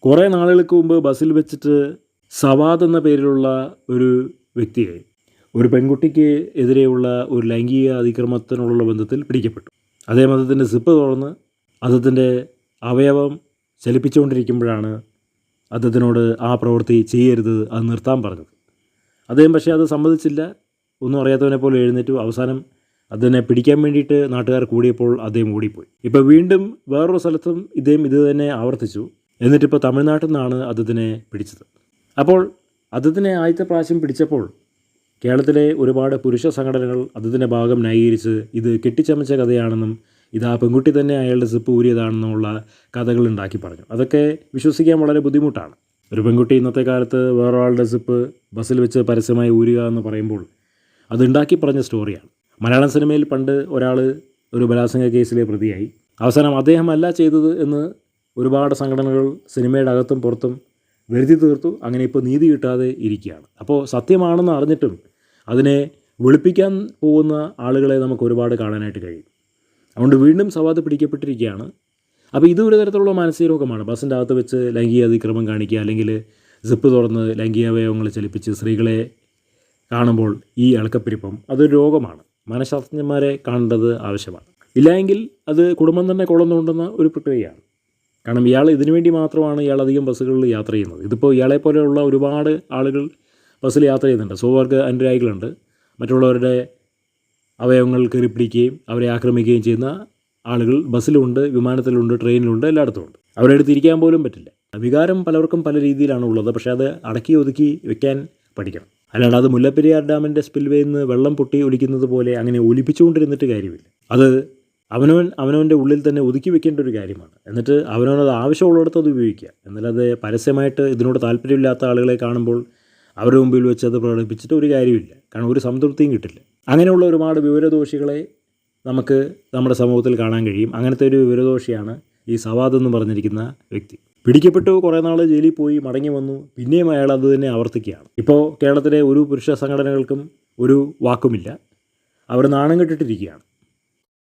കുറേ നാളുകൾക്ക് മുമ്പ് ബസ്സിൽ വെച്ചിട്ട് സവാദ് എന്ന പേരിലുള്ള ഒരു വ്യക്തിയെ ഒരു പെൺകുട്ടിക്ക് എതിരെയുള്ള ഒരു ലൈംഗിക അതിക്രമത്തിനുള്ള ബന്ധത്തിൽ പിടിക്കപ്പെട്ടു. അദ്ദേഹം അദ്ദേഹത്തിൻ്റെ സിപ്പ് തുറന്ന് അദ്ദേഹത്തിൻ്റെ അവയവം ചലിപ്പിച്ചുകൊണ്ടിരിക്കുമ്പോഴാണ് അദ്ദേഹത്തിനോട് ആ പ്രവൃത്തി ചെയ്യരുത്, അത് നിർത്താൻ പറഞ്ഞത്. അദ്ദേഹം പക്ഷേ അത് സമ്മതിച്ചില്ല. ഒന്നും അറിയാത്തവനെ പോലെ എഴുന്നേറ്റു. അവസാനം അതിനെ പിടിക്കാൻ വേണ്ടിയിട്ട് നാട്ടുകാർ കൂടിയപ്പോൾ അദ്ദേഹം ഓടിപ്പോയി. ഇപ്പോൾ വീണ്ടും വേറൊരു സ്ഥലത്തും ഇദ്ദേഹം ഇത് തന്നെ ആവർത്തിച്ചു. എന്നിട്ടിപ്പോൾ തമിഴ്നാട്ടിൽ നിന്നാണ് അദ്ദേഹത്തിനെ പിടിച്ചത്. അപ്പോൾ അദ്ദേഹത്തിനെ ആദ്യത്തെ പ്രാവശ്യം പിടിച്ചപ്പോൾ കേരളത്തിലെ ഒരുപാട് പുരുഷ സംഘടനകൾ അദ്ദേഹത്തിൻ്റെ ഭാഗം ന്യായീകരിച്ച് ഇത് കെട്ടിച്ചമച്ച കഥയാണെന്നും ഇത് ആ പെൺകുട്ടി തന്നെ അയാളുടെ സിപ്പ് ഊരിയതാണെന്നുമുള്ള കഥകൾ ഉണ്ടാക്കി പറഞ്ഞു. അതൊക്കെ വിശ്വസിക്കാൻ വളരെ ബുദ്ധിമുട്ടാണ്. ഒരു പെൺകുട്ടി ഇന്നത്തെ കാലത്ത് വേറൊരാളുടെ സിപ്പ് ബസ്സിൽ വെച്ച് പരസ്യമായി ഊരുക എന്ന് പറയുമ്പോൾ അത് ഉണ്ടാക്കി പറഞ്ഞ സ്റ്റോറിയാണ്. മലയാളം സിനിമയിൽ പണ്ട് ഒരാൾ ഒരു ബലാത്സംഗ കേസിലെ പ്രതിയായി. അവസാനം അദ്ദേഹമല്ല ചെയ്തത് എന്ന് ഒരുപാട് സംഘടനകൾ സിനിമയുടെ അകത്തും പുറത്തും വരുത്തി തീർത്തു. അങ്ങനെ ഇപ്പോൾ നീതി കിട്ടാതെ ഇരിക്കുകയാണ്. അപ്പോൾ സത്യമാണെന്ന് അറിഞ്ഞിട്ടും അതിനെ വെളുപ്പിക്കാൻ പോകുന്ന ആളുകളെ നമുക്ക് ഒരുപാട് കാണാനായിട്ട് കഴിയും. അതുകൊണ്ട് വീണ്ടും സവാദ് പിടിക്കപ്പെട്ടിരിക്കുകയാണ്. അപ്പോൾ ഇത് ഒരു തരത്തിലുള്ള മാനസിക രോഗമാണ്. ബസ്സിൻ്റെ അകത്ത് വെച്ച് ലൈംഗിക അതിക്രമം കാണിക്കുക, അല്ലെങ്കിൽ സിപ്പ് തുറന്ന് ലൈംഗിക അവയവങ്ങൾ ചലിപ്പിച്ച് സ്ത്രീകളെ കാണുമ്പോൾ ഈ ഇളക്കപ്പിരിപ്പം അതൊരു രോഗമാണ്. മനഃശാസ്ത്രജ്ഞന്മാരെ കാണേണ്ടത് ആവശ്യമാണ്. ഇല്ലായെങ്കിൽ അത് കുടുംബം തന്നെ കൊള്ളുന്നുണ്ടെന്ന ഒരു പ്രക്രിയയാണ്. കാരണം ഇയാൾ ഇതിനു വേണ്ടി മാത്രമാണ് ഇയാൾ അധികം ബസ്സുകളിൽ യാത്ര ചെയ്യുന്നത്. ഇതിപ്പോൾ ഇയാളെപ്പോലെയുള്ള ഒരുപാട് ആളുകൾ ബസ്സിൽ യാത്ര ചെയ്യുന്നുണ്ട്. സ്വവർഗ അനുരാഗികളുണ്ട്. മറ്റുള്ളവരുടെ അവയവങ്ങൾ കയറിപ്പിടിക്കുകയും അവരെ ആക്രമിക്കുകയും ചെയ്യുന്ന ആളുകൾ ബസ്സിലുണ്ട്, വിമാനത്തിലുണ്ട്, ട്രെയിനിലുണ്ട്, എല്ലായിടത്തും ഉണ്ട്. അവരെ അടുത്ത് ഇരിക്കാൻ പോലും പറ്റില്ല. വികാരം പലർക്കും പല രീതിയിലാണ് ഉള്ളത്. പക്ഷേ അത് അടക്കി ഒതുക്കി വെക്കാൻ പഠിക്കണം. അല്ലാണ്ട് അത് മുല്ലപ്പെരിയാർ ഡാമിൻ്റെ സ്പിൽവേയിൽ നിന്ന് വെള്ളം പൊട്ടി ഒലിക്കുന്നത് പോലെ അങ്ങനെ ഒലിപ്പിച്ചുകൊണ്ടിരുന്നിട്ട് കാര്യമില്ല. അത് അവനവൻ്റെ ഉള്ളിൽ തന്നെ ഒതുക്കി വെക്കേണ്ട ഒരു കാര്യമാണ്. എന്നിട്ട് അവനവനത് ആവശ്യമുള്ളിടത്ത് അത് ഉപയോഗിക്കുക. എന്നല്ലാതെ പരസ്യമായിട്ട് ഇതിനോട് താല്പര്യമില്ലാത്ത ആളുകളെ കാണുമ്പോൾ അവരുടെ മുമ്പിൽ വെച്ച് അത് പ്രകടിപ്പിച്ചിട്ട് ഒരു കാര്യമില്ല. കാരണം ഒരു സംതൃപ്തിയും കിട്ടില്ല. അങ്ങനെയുള്ള ഒരുപാട് വിവരദോഷികളെ നമുക്ക് നമ്മുടെ സമൂഹത്തിൽ കാണാൻ കഴിയും. അങ്ങനത്തെ ഒരു വിവരദോഷിയാണ് ഈ സവാദ് എന്ന് പറഞ്ഞിരിക്കുന്ന വ്യക്തി. പിടിക്കപ്പെട്ടു, കുറേ നാൾ ജയിലിൽ പോയി മടങ്ങി വന്നു. പിന്നെയും അയാൾ അത് തന്നെ ആവർത്തിക്കുകയാണ്. ഇപ്പോൾ കേരളത്തിലെ ഒരു പുരുഷ സംഘടനകൾക്കും ഒരു വാക്കുമില്ല. അവർ നാണം കെട്ടിട്ടിരിക്കുകയാണ്.